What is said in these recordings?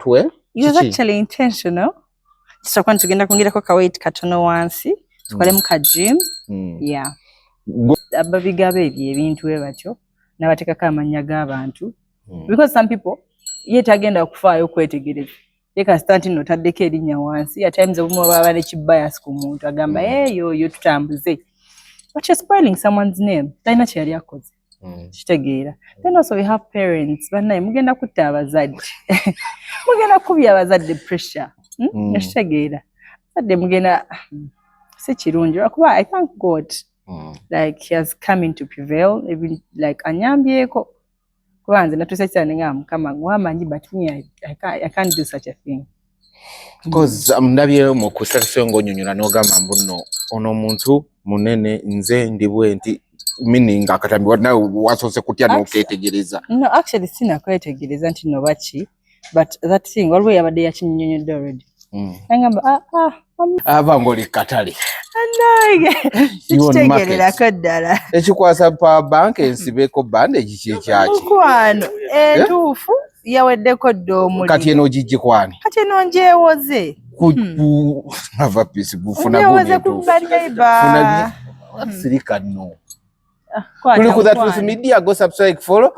mutwe. It was actually intentional. So when tugenda kungirako ka weight katono wansi tukole mu ka gym. Yeah. Ababigabe ebintu ebatyo nabatekako amanya g'abantu because some people yet agenda kufaayo kwetegereza yeka stanti no taddeko erinnya wansi at times obumu baba ne kibias ku muntu agamba yo tutambuze but you're spoiling someone's name talina kye yali akoze kitegeera. Then also we have parents banaye mugenda kutta abazadde mugenda kubya abazadde pressure kitegeera abazadde mugenda si kirungi kuba I thank God like he has come in to prevail even like anyambyeko kubanze natuse cyane nga mukama ngwamanyi but me I can't do such a thing because ndabye mu kusakise ngonyonyora nogamba mbuno ono muntu munene nze ndibwe nti meaning akatambiwa nawe wasose kutya noketegereza. No actually sina kwetegereza nti no bachi but that thing always abade yakinyonyodde already ngamba abangoli katali anage kitegerera kaddala ekikwasa pa bank ensibeko bandage kyekyachi kwano entuufu yaweddeko ddoomuli kati eno gijje kwani kati eno njewoze ava pisi bufuna njewoze ku badaiba sirika no kuli ku that with media go subscribe follow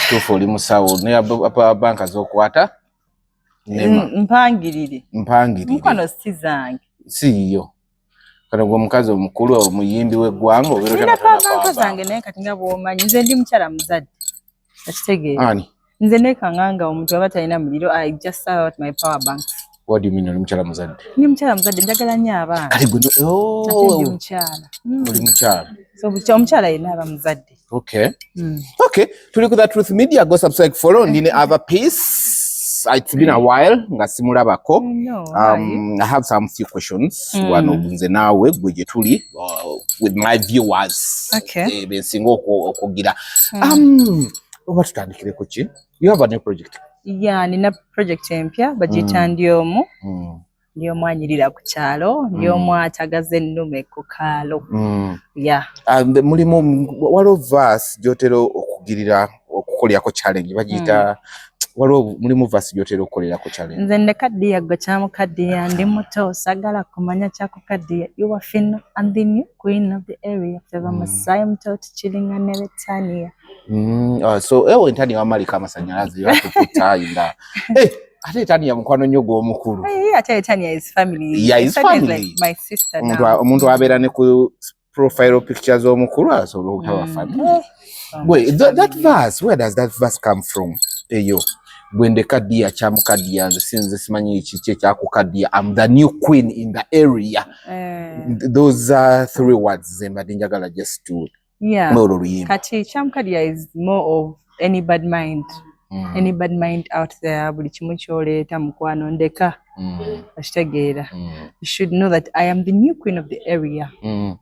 tufu oli musawo ne apa banka zokwata mpangirire mukwano Sizange siyo kana gwo mukazi omukulu omuyimbi w'eggwanga obereka banka zange naye kati nga bw'omanyi nze ndi mukyala muzadde akitegeera ani nze nekanganga omuntu aba talina muliro I just sell out my power banks. What do you mean oli mukyala muzadde? Ni mukyala muzadde njagala nnyo abaana kati gwe ndi mukyala oli mukyala so omukyala yenna aba muzadde. Okay. Okay, tuli ku that truth media go subscribe follow ndine other piece. It's been a while nga simulabako. I have some few questions wano nze nawe gwe tuli with my viewers. Okay. Bensinga okugira oba tutandikire ku ki? You have a new project? Yeah, nina project empya bagiyita ndyomu anyirira ku kyalo ndyomu atagaze ennume ku kaalo. Yeah. Mulimu waliwo verse gyotera okugirira okukolerako challenge bagiyita waliwo mulimu verse gyotera okukolerako challenge. Nze ndekaddiya gwe kyamukaddiya ndi muto sagala kumanya kyakukaddiya you are fin and the new queen of the area feva Masai mtoto chilinga nebetania. So ewe ntani wa Malika Masanyalazi you have to put her in that. Hey, ate Tania mukwano nnyo gw'omukulu. Yeah, ate Tania is family. Yeah, his family. Like my sister now. Omuntu abeera ne ku profile pictures omukulu asobola okutaba family. Wait, that verse, where does that verse come from? Eyo. Gwende kadiya kyamukadiya nze sinze simanyi kiki ekyakukadiya I'm the new queen in the area. Those are three words mbadde njagala just to kati kyamukadiya is more of any bad mind out there buli kimu kyoleeta mukwano ndeka akitegeera. You should know that I am the new queen of the area.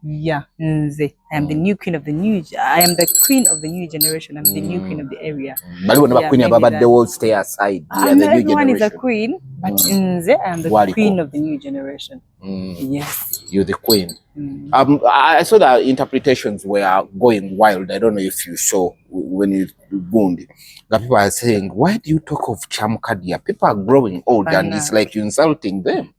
Yeah, nze I am the new queen of the new I am the queen of the new generation. I'm the new queen of the area. Baliwo ne queen ababadde will stay aside. Yeah, the new generation. Everyone is a queen, but nze I am the queen of the new generation. Yes. You're the queen. I saw that interpretations were going wild. I don't know if you saw when you boomed. The people are saying, why do you talk of Chamkadia? People are growing old and it's like you're insulting them.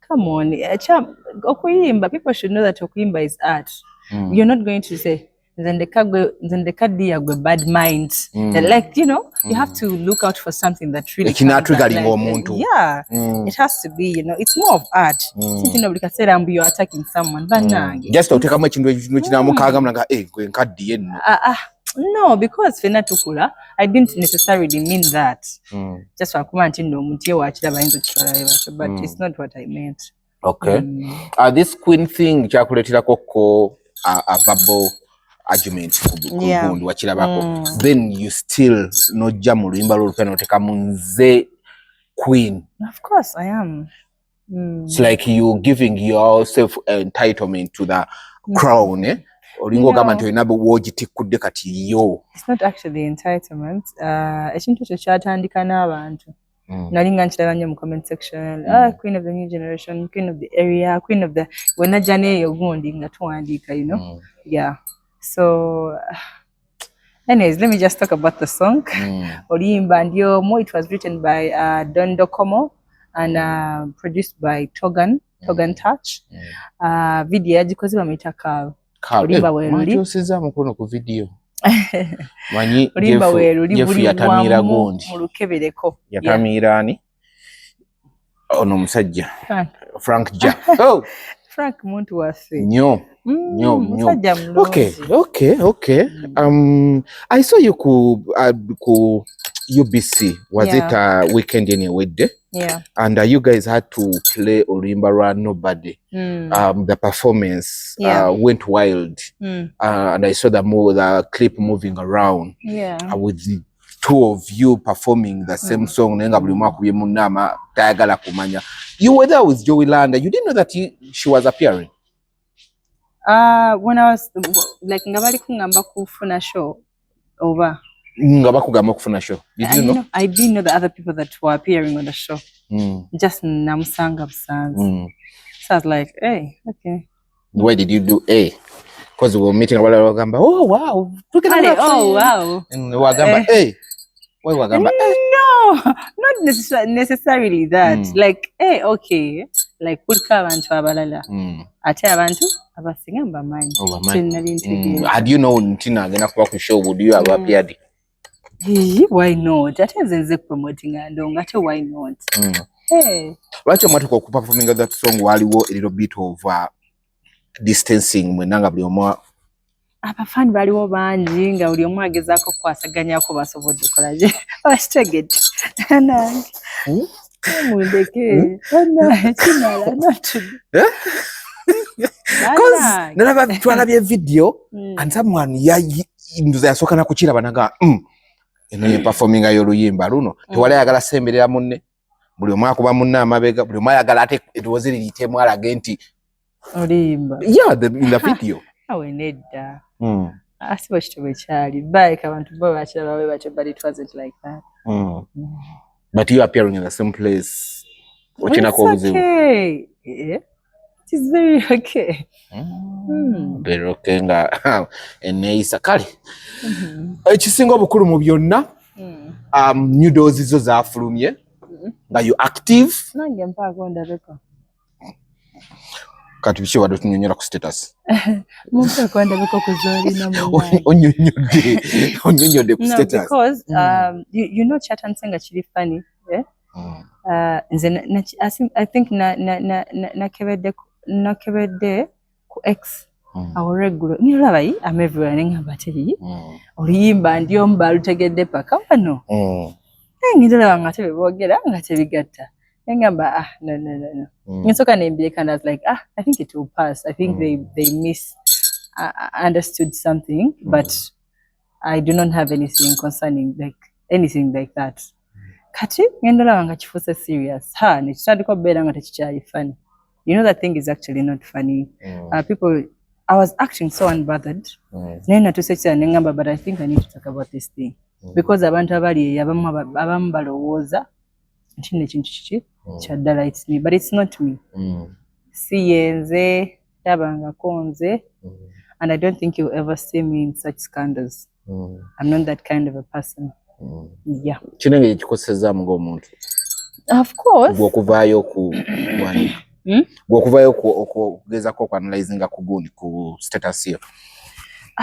Come on. Okuyimba, people should know that Okuyimba is art. You're not going to say, Zendekadia gwe bad minds. Like, you know, you have to look out for something that really yeah, it has to be, you know, it's more of art. Something nobody can say that you're attacking someone. Just to take a much no, because Fenatukula, I didn't necessarily mean that. Just for but it's not what I meant. Okay. This queen thing, a verbal argument then you still no jamulu imbalu penoteka munze queen. Of course I am. It's like you giving yourself entitlement to the crown, eh? It's not actually entitlement. Ekintu kyo kyatandika n'abantu. Nalinga nkiraba nnyo mu comment section. Queen of the new generation, queen of the area, queen of the wenajja neeyo gundi nga tuwandiika, you know. Yeah. So Anyways, let me just talk about the song. Oluyimba ndyomu. It was written by Don Docomo and produced by Togan Touch. Video yagikoze bamuyita Carl. Oluyimba weruli. Osiza mukono ku video. Manyi oluyimba weruli buli yatamira gondi. Mu lukebereko. Yatamira ani? Ono musajja. Frank Ja. Oh. Frank muntu wase. Nyo. Okay. I saw you ku UBC. Was it a weekend anyway day? Yeah. And you guys had to play Oluyimba Run Nobody. The performance went wild. And I saw the clip moving around. Yeah. With the two of you performing the same song. You were there with Jowy Landa. You didn't know that she was appearing? When I was like ngabali kungamba kufuna show over. Ngabakugamba kufuna show. Did you know? I didn't know the other people that were appearing on the show. Just namusanga busanz. So I was like, hey, okay. Why did you do A? Because we were meeting about Wagamba. Oh wow. Oh wow. And Wagamba A. Why Wagamba? No, not necessarily that. Like, hey, okay. Like kulika abantu abalala. Ate abantu abasinga bamanyi. Had you known Ntina agenda kuba ku show, would you have appeared? Why not? Ate nze promoting andonga ate why not? Hey. Lwaki mwatuka okuperforming that song waliwo a little bit of distancing mwenanga buli omu abafani baliwo bangi nga buli omu agezaako kwasaganyako basobodde okolaje abakitegedde nange mundeke kinala natude because nalaba twalabye video and someone nduza yasooka nakukiraba naga eno ye performing y'oluyimba luno tewali ayagala semberera munne buli omu akuba munne amabega buli omu ayagala ate eddoboozi liyitemu alage nti oluyimba in the video awe nedda asiba kitabo kyali bayika abantu bo bakiraba we batyo but it wasn't like that. But you appearing in the same place okay. Yeah. It is very okay. Very okay nga eneisa kale ekisinga obukulu mu byonna new doors zo zafulumye nga you active nange mpaako ndabeko kati biki wadde tunyonyola ku status mpaako ndabeko kuzolina mu onyonyodde ku status. No, because you know chat and senga kiri funny I think nakebedde ku X awo regular niraba I'm everywhere nengamba ate oluyimba ndyo mbalutegedde paka wano ngiraba nga tebogera nga tebigatta nengamba no nsoka nembireka and I was like I think it will pass. I think they understood something but I do not have anything concerning anything like that. Kati ngendala nga kifuse serious nekitandika beera nga tekikyali funny. You know that thing is actually not funny. People, I was acting so unbothered. Nena to say nengamba, but I think I need to talk about this thing because abantu abali abamu balowooza nti ekintu kiki kyaddala it's me, but it's not me. Si yenze tabangako nze, and I don't think you'll ever see me in such scandals. I'm not that kind of a person. Yeah. Kinenge ekikosezaamu ng'omuntu. Of course. Gw'okuvaayo ku wani. Gw'okuvaayo okugezako okuanalyzinga ku gundi ku status yo.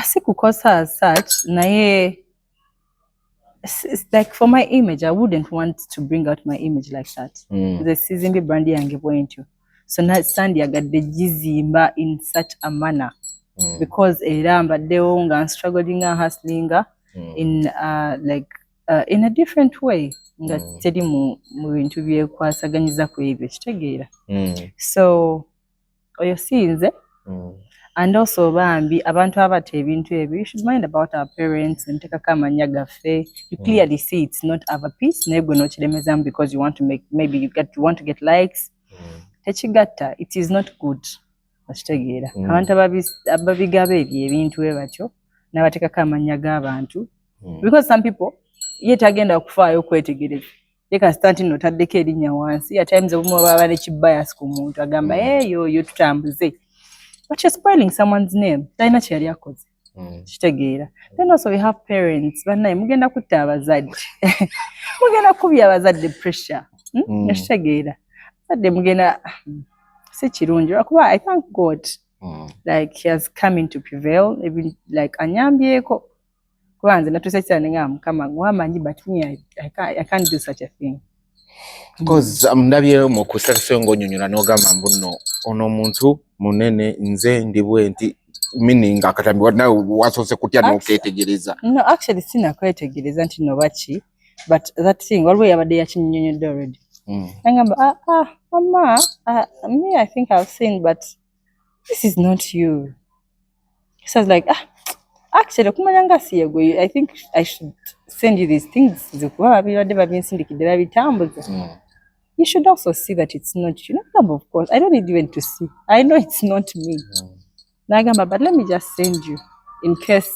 Si kukosa as such, naye it's like for my image, I wouldn't want to bring out my image like that. The Sizange brand yange bwentyo. So na sandi agadde gizimba in such a manner because era mbaddewo nga struggling and hustling in in a different way nga teri mu bintu byekwasaganyiza ku ebyo kitegeera. So oyo sinze and also bambi abantu abata ebintu ebyo, you should mind about our parents and tekako amanya gaffe. You clearly see it's not our piece naye gwe nokiremezamu because you want to make, maybe you want to get likes. Tekigatta, it is not good. Kitegeera abantu ababigaba ebintu ebatyo n'abatekako amanya g'abantu because some people yet agenda okufaayo okwetegereza yeka stanti notaddeko erinnya wansi at times obumu baba ne kibias ku muntu agamba yo tutambuze, but you're spoiling someone's name. Talina kye yali akoze. kitegeera. Then also we have parents bannaye mugenda kutta abazadde mugenda kubya abazadde pressure kitegeera abazadde mugenda si kirungi lwakuba I thank God like he has come in to prevail even like anyambyeko kuba nze natuusa kirane nga Mukama gwamanyi but me I can't do such a thing. Because ndabye mu kusatuse ngonyonyola n'ogamba mbuno ono omuntu munene nze ndibwe nti meaning akatambi nawe wasose kutya n'oketegereza. No, actually sinakwetegereza nti no baki but that thing waliwo yabadde yakinyonyodde already. Nangamba mama me I think I've seen but this is not you. So I was like actually kumanya nga si yegwe I think I should send you these things zikuba babadde babinsindikidde babitambuza. You should also see that it's not you. No, of course I don't need even to see. I know it's not me. Nagamba but let me just send you in case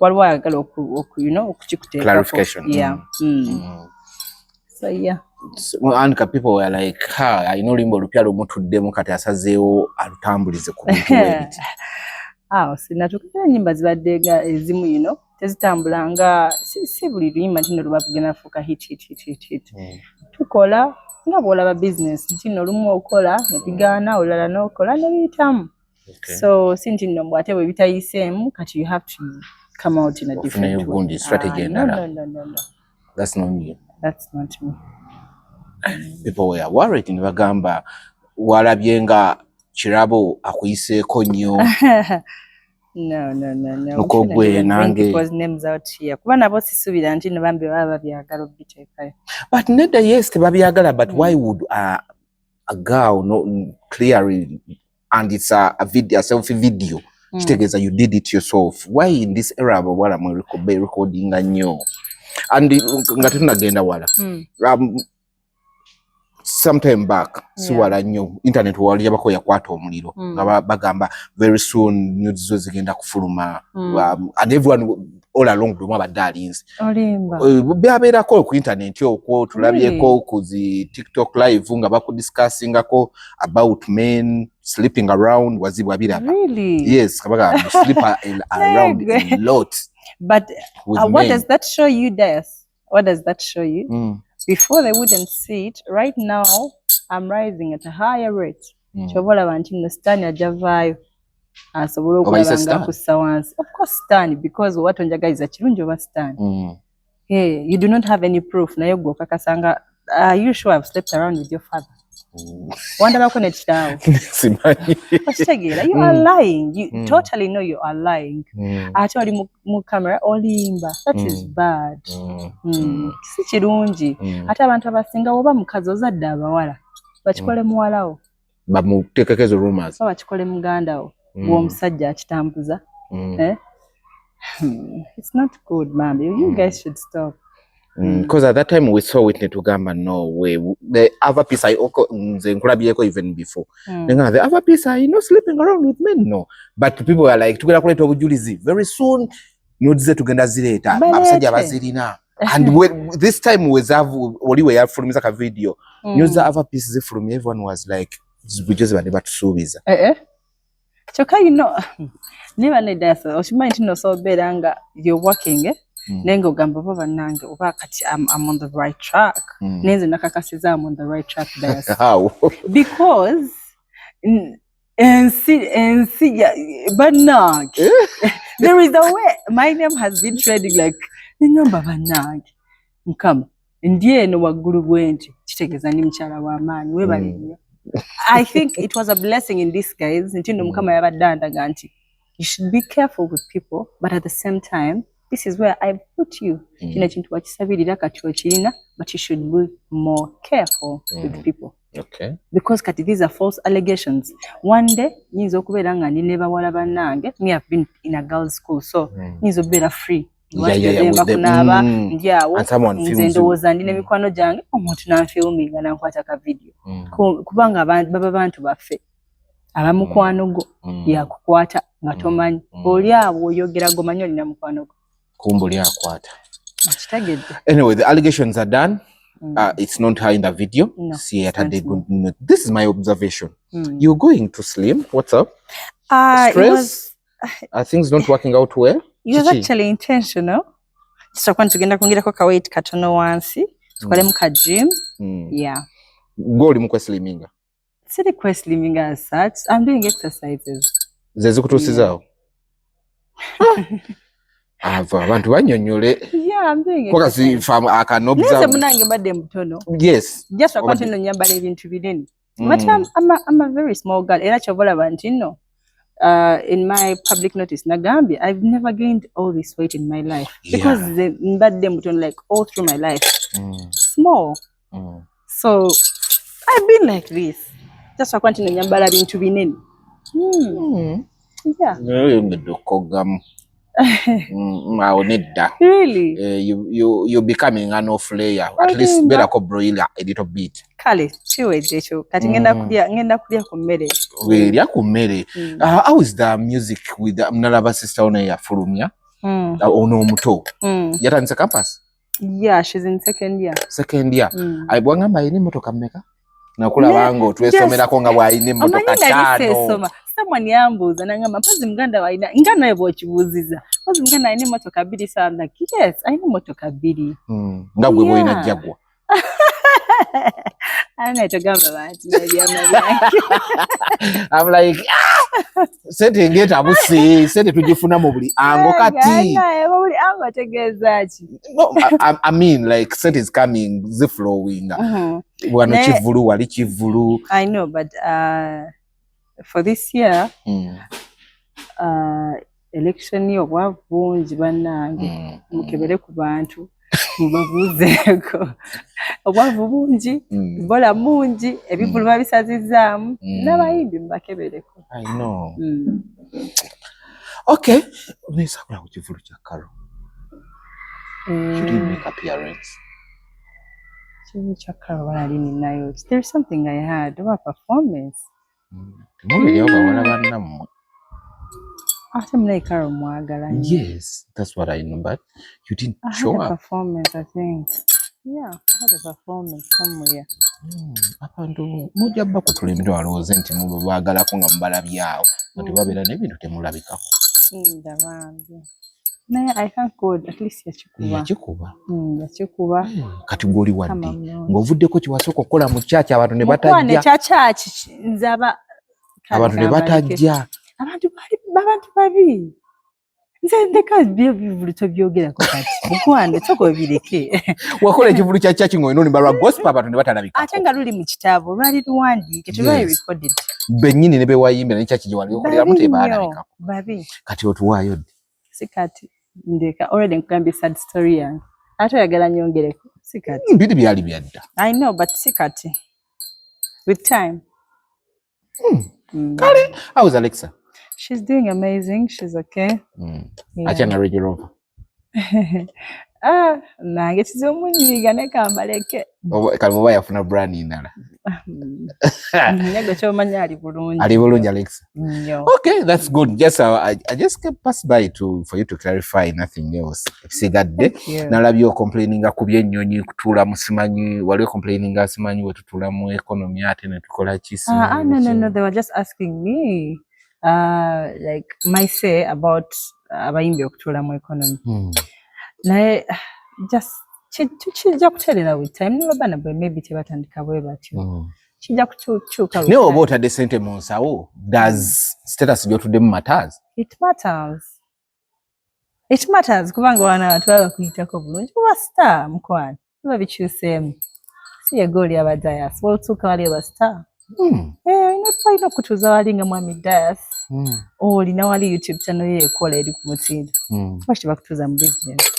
waliwo ayagala okukikuteekako. Clarification. Yeah. So yeah. And people were like, I know limbo lupya lumutuddemu kati asazeewo alutambulize ku bintu ebiti. Sinatukira ennyimba zibadde ezimu tezitambulanga si buli luyimba nti nno lubagenda fuuka hit. Tukola nga bw'olaba business nti nno lumu okola ne bigaana olulala n'okola ne biyitamu. So si nti nno bw'ate bwe bitayiseemu kati you have to come out in a different way. Strategy No. That's not you. That's not me. People were worried ne bagamba walabye nga kirabo akuyiseeko nnyo. No. Okogwe nange. Because names out here. Kuba nabo sisuubira nti no bambi baba babyagala obiteekayo. But nedda yes tebabyagala but why would a girl not clearly and it's a video, a selfie video. Kitegeeza you did it yourself. Why in this era bwala mwe recording nnyo? And nga tunagenda wala. Sometime back siwala nnyo internet wali yabako yakwata omuliro nga bagamba very soon news zo zigenda kufuluma and everyone all along the mwaba darlings byabeerako ku internet okwo tulabyeko ku zi TikTok live nga bakudiscussingako about men sleeping around wazibwa biraba. Yes kabaga sleep around a lot. But what does that show you, Des? What does that show you? Before they wouldn't see it. Right now, I'm rising at a higher rate. Chobola bantu no stand ajavayo. Asobola okulabanga kussa wansi. Of course stand because what onjaga is a kirungi over stand. Hey, you do not have any proof. Naye gwo kakasanga are you sure I've slept around with your father? Wanda bako ne kitaawo. Kitegeera you are lying. You totally know you are lying. Ate oli mu camera olimba. That is bad. Si kirungi. Ate abantu abasinga oba mukazi ozadde abawala bakikole muwalawo. Bamuteekekezo rumors. Bakikole mugandawo. Bw'omusajja akitambuza. It's not good, ma'am. You guys should stop. Because at that time we saw it netugamba no way the other piece I nze nkulabyeko even before the other piece I sleeping around with men no but people are like tugenda kuleta obujulizi very soon nudize tugenda zireeta abasajja bazirina and this time oli we yafulumiza ka video news the other pieces from everyone was like zibujoze bane batusuubiza choka niba nedasa oshimanyi tino so beranga you're working nengo gamba baba nange oba kati I'm on the right track. Nenze nakakasiza I'm on the right track there. How? Because but nag. There is a way my name has been trending like baba nag. Nkama ndiye no wagulu bwenti kitegeeza ndi mchala wa amani we bali. I think it was a blessing in disguise ntindo mukama yabadanda ganti you should be careful with people but at the same time this is where I put you. Kino kintu wakisabirira kati okirina but you should be more careful with people. Okay. Because kati these are false allegations. One day nyinza okubeera nga ndi ne bawala bannange me have been in a girls school so nyinza okubeera free. Bakunaba ndyawo nze ndowooza ndi n'emikwano gyange omuntu nanfilminga nankwata ka video kubanga baba bantu baffe abamukwano go yakukwata nga tomanyi oli awo oyogera gomanyi olina mukwano go kumbuli akwata. Anyway, the allegations are done. It's not her in the video. No, this is my observation. You're going to slim. What's up? Stress? Are things not working out well? It was actually intentional. So when tugenda kungira ko kaweight katono wansi, tukale mu ka gym. Yeah. Go limu kwesliminga. Sidi kwesliminga as such. I'm doing exercises. Zezi kutusizawo. Abantu banyonyole. Yeah, I'm doing exercises. I can observe. Nese munange badde mutono. Yes. Just for continue nyambala ebintu binene. But I'm a very small girl. Era chobola bantino. In my public notice Nagambia, I've never gained all this weight in my life because the badde mutono like all through my life. Small. So I've been like this. Just for continue nyambala bintu binene. Yeah. Really? You're becoming an off layer. At least better ko broiler a little bit. Kale, chiweje cho. Kati ngenda kulia kumere. Welia kumere. How is the music with the mnalaba sister ona ya Fulumya? Ono muto. Yata nse campus? Yeah, she's in second year. Second year. Aibwanga mayini motoka mmeka? Nakula bango twesomera ko nga bwayine motoka tano. Someone yambuza nangamba mpazi mganda waina ingana yebo chibuziza mpazi mganda aine motoka 2 sana like yes aine motoka 2 ngabwe boina jagwa ana itagamba bantu I'm like sente ngeta abusi sente tujifuna mu buli ango kati buli ango tegezachi no I mean like sente is coming the flowing wana chivulu wali chivulu. I know but for this year election yo bwavunji banange mukebere ku bantu mubavuzeko obwavu bungi bola mungi ebivulu babisazizaamu n'abayimbi mbakebereko. I know. Okay, let's have a kivulu kya Carol. Should you make appearance? Kivulu kya Carol walini nayo. There's something I had about performance. Yes, that's what I know, but you didn't show up. I had a performance, I think. Yeah, I had a performance somewhere. Abantu mujja bakutulembera walooze nti mubagala ko nga mubalabyawo nti babera n'ebintu temulabikako. Ndabanje. Naye I thank God at least yakikuba. Yakikuba. Kati goli wadde. Ng'ovuddeko kiwasooka okukola mu church abantu ne batajja. Mukwane church nzaba abantu ne batajja. Abantu babi. Nze ndeka bivulu tobyogera ko kati. Mukwane toko bireke. Wakola ekivulu kya church ng'oyino nimbalwa gospel abantu ne batalabika. Ate nga luli mu kitabo lwali luwandiike tebali recorded. Bennyini ne bewayimbira ne church gye wali okolera mu tebalabika. Babi. Kati otuwaayo ddi. Sikati ndeka already nkambye sad story yange. Ate yagala nyongereko. Sikati. Bidi byali byadda. I know but sikati. With time. Kale, how's Alexa? She's doing amazing. She's okay. Acha na Range Rover. Nange tizomunyiga ne kambaleke. Kalmuba yafuna brand inala. Nego chomanya ali bulungi. Ali bulungi Alexa. Okay, that's good. Just I just pass by for you to clarify nothing else. Sigadde nalabyo complaining ku byennyonyi kutula musimanyi wali complaining asimanyi wetutula mu economy ate ne tukola kisi. No, they were just asking me like my say about abayimbi okutula mu economy. Naye just chijja kuterera with time no bana bwe maybe tebatandika bwe batyo. Chijja kuchuka. Ne oba otadde sente mu nsawo does status byotudde mu matters? It matters. It matters kubanga wana abantu bakuyitako bulungi kuba star mukwana biba bikyuseemu si egoli abadayas woltuuka wali aba star. Ino kutuuza wali nga mwami dayas olina wali YouTube channel ye ekola eri ku mutindo lwaki bakutuuza mu business.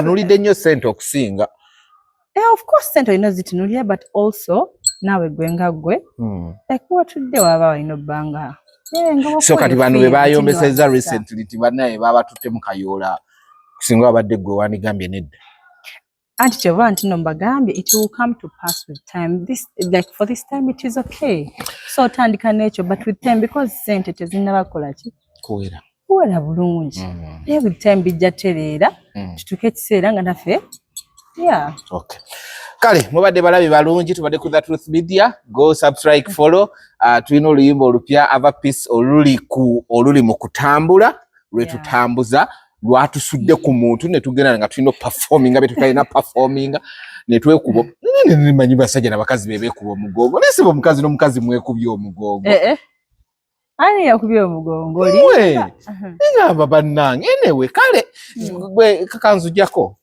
Nulidde nnyo sente okusinga. Of course sente olina zitunulira but also naawe gwe nga gwe like watudde waba walina obbanga. So kati bano be bayombeseza recently ti banaye babatutte mu kayoola kusinga babadde gwe wanigambye nedda. Anti kyova nti no mbagambye it will come to pass with time. This like for this time it is okay. So tandika nekyo but with time because sente tezinnabakola ki kuwera bulungi. Every time bijja tereera tutuke ekiseera nga naffe. Yeah. Okay. Kale mubadde balabi balungi tubadde ku The Truth Media. Go subscribe, follow. Tulina oluyimba olupya ava peace oluli mu kutambula lwetutambuza lwatusudde ku muntu ne tugenda nga tulina performinga betu talina performinga ne twekubo nimanyi basajja n'abakazi beekuba omugongo nesiba omukazi n'omukazi mwekubye omugongo ani yakubye omugongo oli ngamba bannange enewe kale gwe kakanzujjako